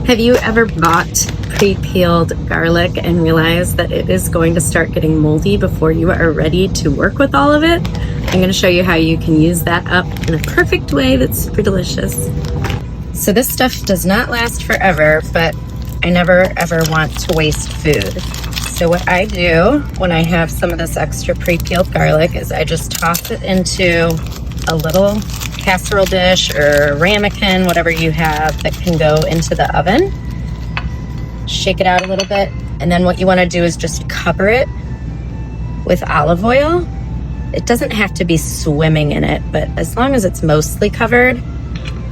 Have you ever bought pre-peeled garlic and realized that it is going to start getting moldy before you are ready to work with all of it? I'm going to show you how you can use that up in a perfect way that's super delicious. So this stuff does not last forever, but I never ever want to waste food. So what I do when I have some of this extra pre-peeled garlic is I just toss it into a little casserole dish or ramekin, whatever you have that can go into the oven. Shake it out a little bit, and then what you want to do is just cover it with olive oil. It doesn't have to be swimming in it, but as long as it's mostly covered,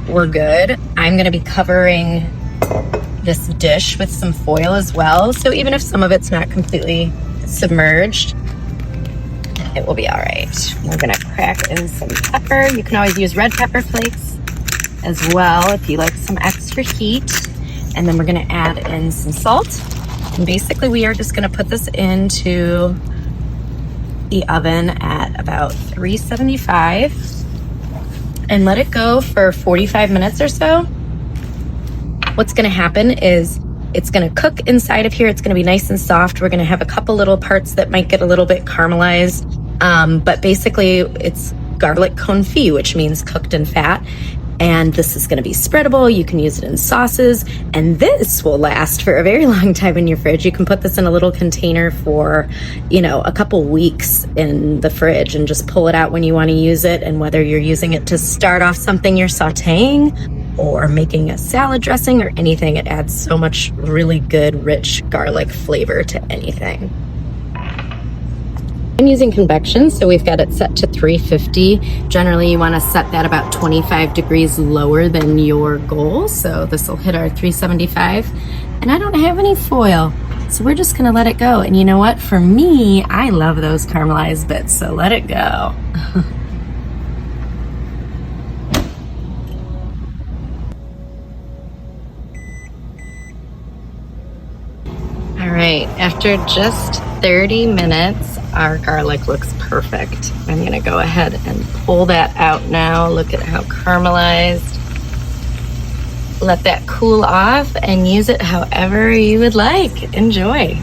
we're good. I'm going to be covering this dish with some foil as well, so even if some of it's not completely submerged, it will be all right. We're gonna crack in some pepper. You can always use red pepper flakes as well if you like some extra heat. And then we're gonna add in some salt. And basically we are just gonna put this into the oven at about 375 and let it go for 45 minutes or so. What's gonna happen is it's gonna cook inside of here. It's gonna be nice and soft. We're gonna have a couple little parts that might get a little bit caramelized. But basically it's garlic confit, which means cooked in fat. And this is gonna be spreadable. You can use it in sauces, and this will last for a very long time in your fridge. You can put this in a little container for, a couple weeks in the fridge and just pull it out when you wanna use it. And whether you're using it to start off something you're sauteing or making a salad dressing or anything, it adds so much really good, rich garlic flavor to anything. I'm using convection, so we've got it set to 350. Generally, you want to set that about 25 degrees lower than your goal. So this will hit our 375. And I don't have any foil, so we're just going to let it go. And you know what? For me, I love those caramelized bits, so let it go. All right, after just 30 minutes, our garlic looks perfect. I'm gonna go ahead and pull that out now. Look at how caramelized. Let that cool off and use it however you would like. Enjoy.